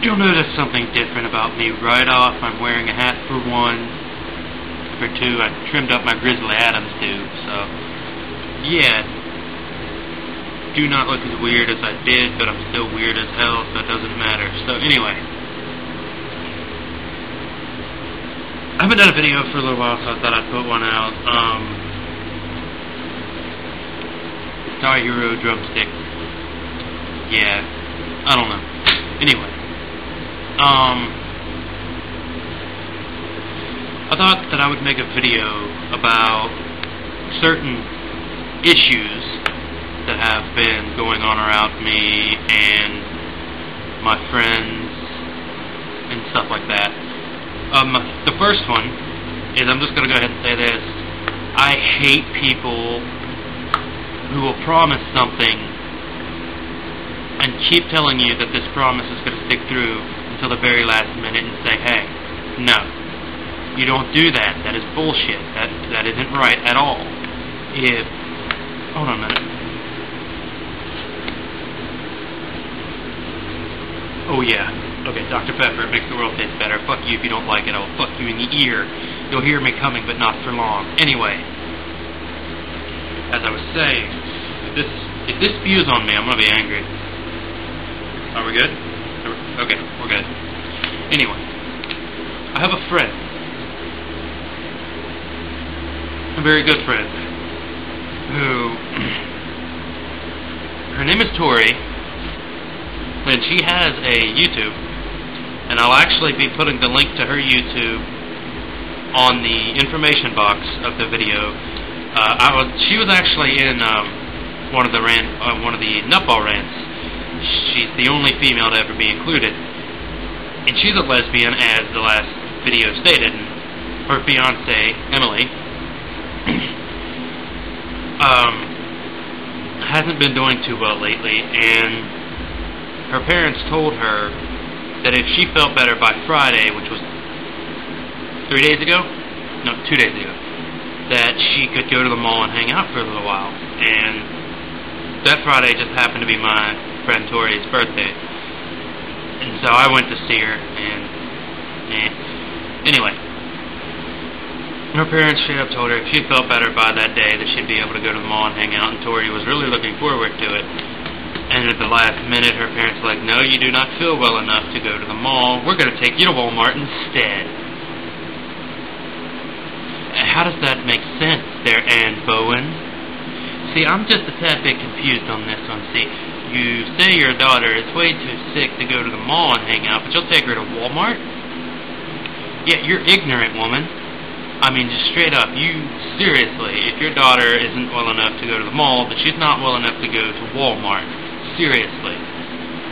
You'll notice something different about me right off. I'm wearing a hat for one. For two, I trimmed up my Grizzly Adams tube, so yeah. Do not look as weird as I did, but I'm still weird as hell, so it doesn't matter. So anyway, I haven't done a video for a little while, so I thought I'd put one out. Guitar Hero drumstick. Yeah, I don't know. Anyway. I thought that I would make a video about certain issues that have been going on around me and my friends and stuff like that. The first one is, I'm just going to go ahead and say this. I hate people who will promise something and keep telling you that this promise is going to stick through until the very last minute and say, hey, no, you don't do that. That is bullshit. That isn't right at all. Hold on a minute. Oh yeah. Okay, Dr. Pepper, it makes the world taste better. Fuck you if you don't like it. I'll fuck you in the ear. You'll hear me coming, but not for long. Anyway, as I was saying, if this spews on me, I'm gonna be angry. Are we good? Okay, we're good. Anyway, I have a friend. A very good friend. Who... her name is Tori. And she has a YouTube. And I'll actually be putting the link to her YouTube on the information box of the video. She was actually in one of the Nutball Rants. She's the only female to ever be included. And she's a lesbian, as the last video stated. And her fiance, Emily, hasn't been doing too well lately, and her parents told her that if she felt better by Friday, which was 3 days ago? No, 2 days ago, that she could go to the mall and hang out for a little while. And that Friday just happened to be my friend Tori's birthday. And so I went to see her, and anyway, her parents straight up told her if she felt better by that day that she'd be able to go to the mall and hang out, and Tori was really looking forward to it. And at the last minute, her parents were like, no, you do not feel well enough to go to the mall. We're going to take you to Walmart instead. How does that make sense there, Ann Bowen? See, I'm just a tad bit confused on this one. See, you say your daughter is way too sick to go to the mall and hang out, but you'll take her to Walmart? Yeah, you're ignorant, woman. I mean, just straight up, seriously, if your daughter isn't well enough to go to the mall, but she's not well enough to go to Walmart, seriously,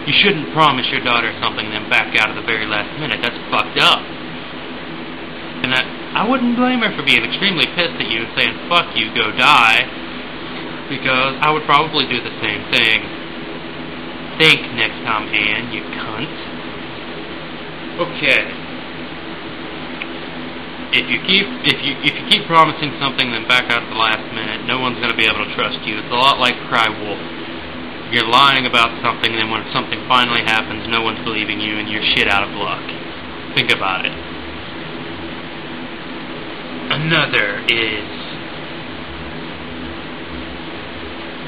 you shouldn't promise your daughter something and then back out at the very last minute. That's fucked up. And I wouldn't blame her for being extremely pissed at you and saying, fuck you, go die, because I would probably do the same thing. Think next time, Ann, you cunt. Okay. If you keep promising something then back out at the last minute, no one's going to be able to trust you. It's a lot like Cry Wolf. You're lying about something, and then when something finally happens, no one's believing you, and you're shit out of luck. Think about it. Another is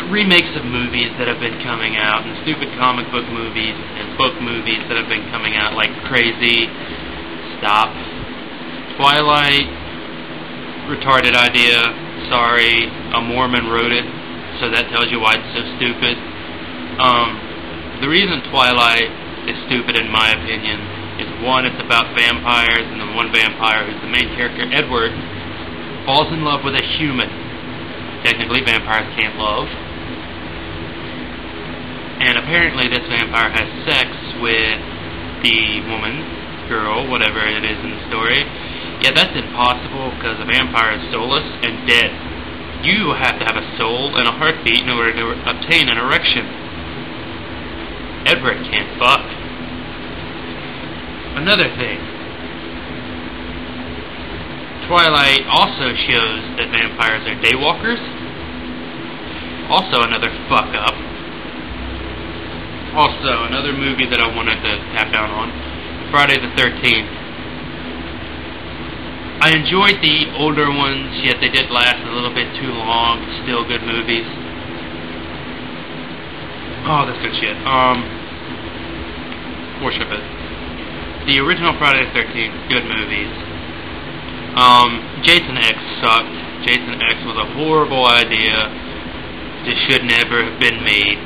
remakes of movies that have been coming out, and stupid comic book movies and book movies that have been coming out like crazy. Stop. Twilight, retarded idea, sorry, a Mormon wrote it, so that tells you why it's so stupid. The reason Twilight is stupid in my opinion is, one, it's about vampires, and the one vampire who's the main character, Edward, falls in love with a human. Technically, vampires can't love. And apparently this vampire has sex with the woman, girl, whatever it is in the story. Yeah, that's impossible because a vampire is soulless and dead. You have to have a soul and a heartbeat in order to obtain an erection. Edward can't fuck. Another thing. Twilight also shows that vampires are daywalkers. Also another fuck up. Also, another movie that I wanted to tap down on, Friday the 13th. I enjoyed the older ones, yet they did last a little bit too long. Still good movies. Oh, that's good shit. Worship it. The original Friday the 13th, good movies. Jason X sucked. Jason X was a horrible idea. This should never have been made.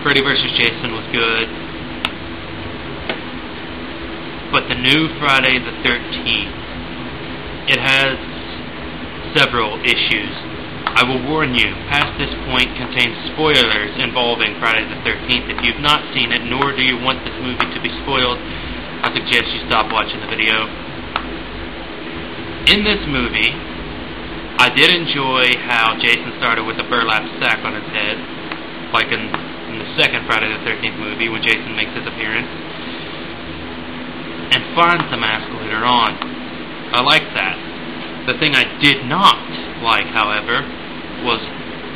Freddy vs. Jason was good. But the new Friday the 13th, it has several issues. I will warn you, past this point contains spoilers involving Friday the 13th. If you've not seen it, nor do you want this movie to be spoiled, I suggest you stop watching the video. In this movie, I did enjoy how Jason started with a burlap sack on his head, like in the second Friday the 13th movie when Jason makes his appearance, and finds the mask later on. I like that. The thing I did not like, however, was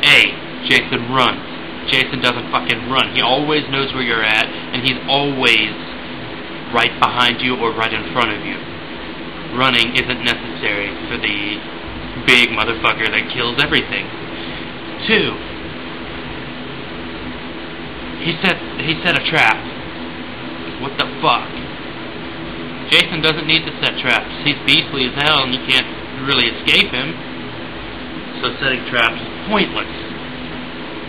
A, Jason runs. Jason doesn't fucking run. He always knows where you're at, and he's always right behind you or right in front of you. Running isn't necessary for the big motherfucker that kills everything. 2, he set a trap. What the fuck? Jason doesn't need to set traps. He's beastly as hell and you can't really escape him. So setting traps is pointless.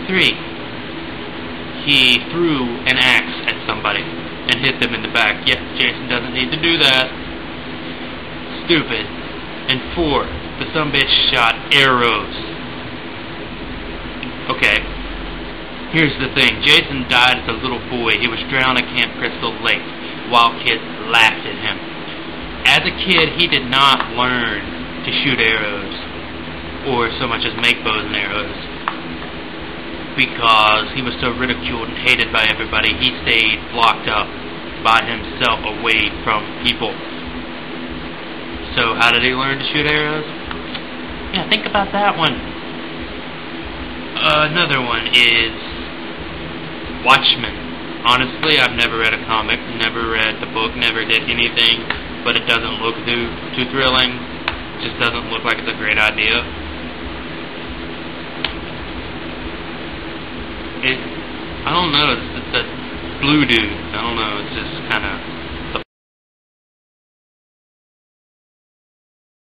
3, he threw an axe at somebody and hit them in the back. Yes, Jason doesn't need to do that. Stupid. And 4, the sumbitch shot arrows. Okay. Here's the thing. Jason died as a little boy. He was drowned at Camp Crystal Lake while kids laughed at him. As a kid, he did not learn to shoot arrows or so much as make bows and arrows because he was so ridiculed and hated by everybody. He stayed locked up by himself away from people. So how did he learn to shoot arrows? Yeah, think about that one. Another one is Watchmen. Honestly, I've never read a comic, never read the book, never did anything, but it doesn't look too thrilling. It just doesn't look like it's a great idea. I don't know, it's that blue dude. I don't know, it's just kind of